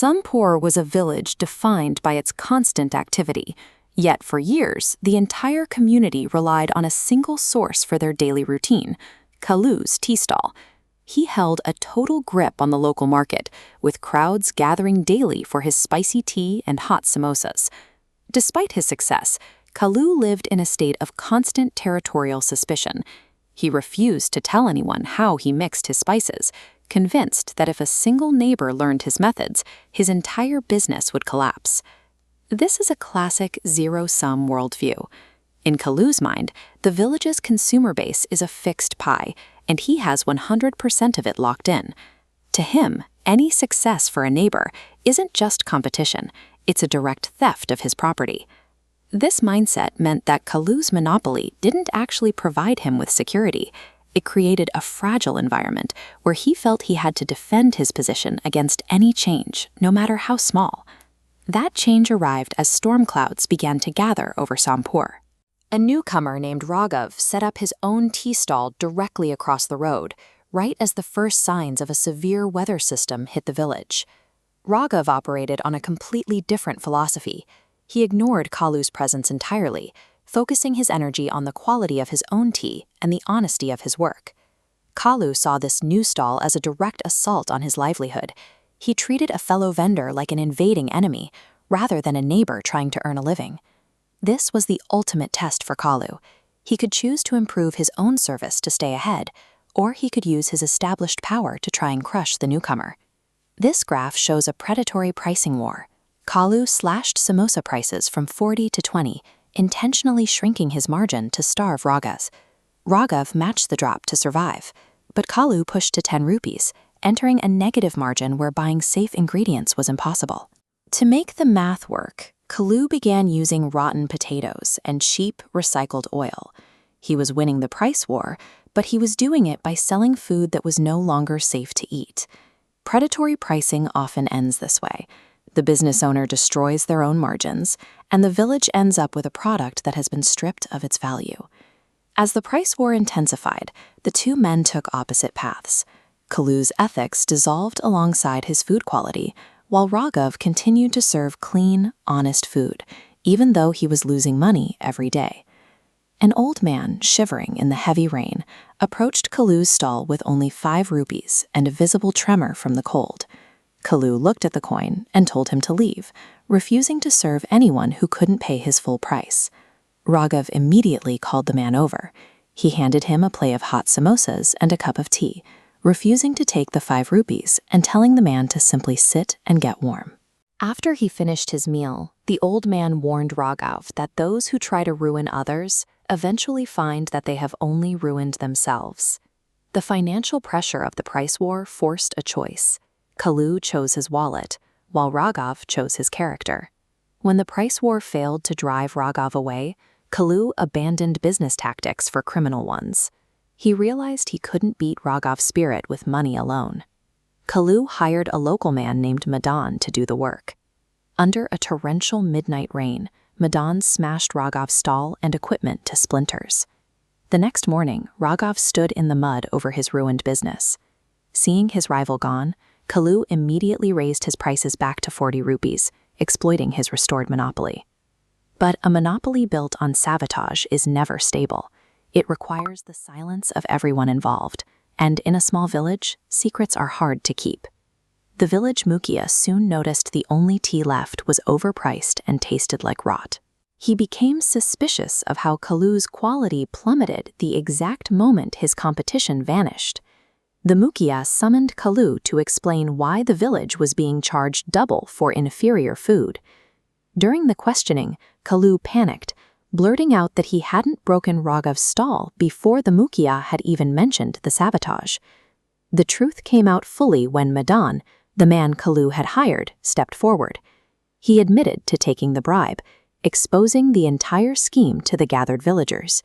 Samosa was a village defined by its constant activity, yet for years, the entire community relied on a single source for their daily routine, Kalu's tea stall. He held a total grip on the local market, with crowds gathering daily for his spicy tea and hot samosas. Despite his success, Kalu lived in a state of constant territorial suspicion. He refused to tell anyone how he mixed his spices, convinced that if a single neighbor learned his methods, his entire business would collapse. This is a classic zero-sum worldview. In Kalu's mind, the village's consumer base is a fixed pie, and he has 100% of it locked in. To him, any success for a neighbor isn't just competition, it's a direct theft of his property. This mindset meant that Kalu's monopoly didn't actually provide him with security. It created a fragile environment where he felt he had to defend his position against any change, no matter how small. That change arrived as storm clouds began to gather over Samosa. A newcomer named Raghav set up his own tea stall directly across the road, right as the first signs of a severe weather system hit the village. Raghav operated on a completely different philosophy. He ignored Kalu's presence entirely, focusing his energy on the quality of his own tea and the honesty of his work. Kalu saw this new stall as a direct assault on his livelihood. He treated a fellow vendor like an invading enemy, rather than a neighbor trying to earn a living. This was the ultimate test for Kalu. He could choose to improve his own service to stay ahead, or he could use his established power to try and crush the newcomer. This graph shows a predatory pricing war. Kalu slashed samosa prices from 40 to 20, intentionally shrinking his margin to starve Raghav. Raghav matched the drop to survive, but Kalu pushed to 10 rupees, entering a negative margin where buying safe ingredients was impossible. To make the math work, Kalu began using rotten potatoes and cheap recycled oil. He was winning the price war, but he was doing it by selling food that was no longer safe to eat. Predatory pricing often ends this way. The business owner destroys their own margins, and the village ends up with a product that has been stripped of its value. As the price war intensified, the two men took opposite paths. Kalu's ethics dissolved alongside his food quality, while Raghav continued to serve clean, honest food, even though he was losing money every day. An old man, shivering in the heavy rain, approached Kalu's stall with only 5 rupees and a visible tremor from the cold. Kalu looked at the coin and told him to leave, refusing to serve anyone who couldn't pay his full price. Raghav immediately called the man over. He handed him a plate of hot samosas and a cup of tea, refusing to take the 5 rupees and telling the man to simply sit and get warm. After he finished his meal, the old man warned Raghav that those who try to ruin others eventually find that they have only ruined themselves. The financial pressure of the price war forced a choice. Kalu chose his wallet, while Raghav chose his character. When the price war failed to drive Raghav away, Kalu abandoned business tactics for criminal ones. He realized he couldn't beat Raghav's spirit with money alone. Kalu hired a local man named Madan to do the work. Under a torrential midnight rain, Madan smashed Raghav's stall and equipment to splinters. The next morning, Raghav stood in the mud over his ruined business. Seeing his rival gone, Kalu immediately raised his prices back to 40 rupees, exploiting his restored monopoly. But a monopoly built on sabotage is never stable. It requires the silence of everyone involved, and in a small village, secrets are hard to keep. The village Mukhya soon noticed the only tea left was overpriced and tasted like rot. He became suspicious of how Kalu's quality plummeted the exact moment his competition vanished. The Mukhya summoned Kalu to explain why the village was being charged double for inferior food. During the questioning, Kalu panicked, blurting out that he hadn't broken Raghav's stall before the Mukhya had even mentioned the sabotage. The truth came out fully when Madan, the man Kalu had hired, stepped forward. He admitted to taking the bribe, exposing the entire scheme to the gathered villagers.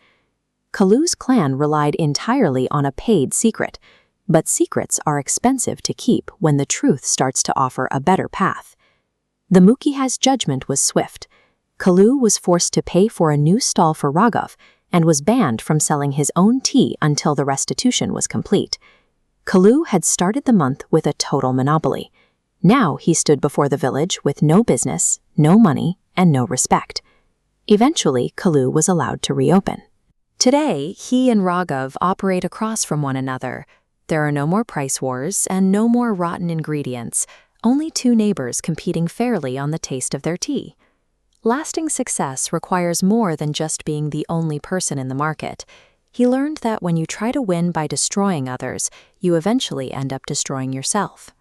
Kalu's clan relied entirely on a paid secret, but secrets are expensive to keep when the truth starts to offer a better path. The Mukhya's judgment was swift. Kalu was forced to pay for a new stall for Raghav and was banned from selling his own tea until the restitution was complete. Kalu had started the month with a total monopoly. Now he stood before the village with no business, no money, and no respect. Eventually, Kalu was allowed to reopen. Today, he and Raghav operate across from one another. There are no more price wars and no more rotten ingredients, only two neighbors competing fairly on the taste of their tea. Lasting success requires more than just being the only person in the market. He learned that when you try to win by destroying others, you eventually end up destroying yourself.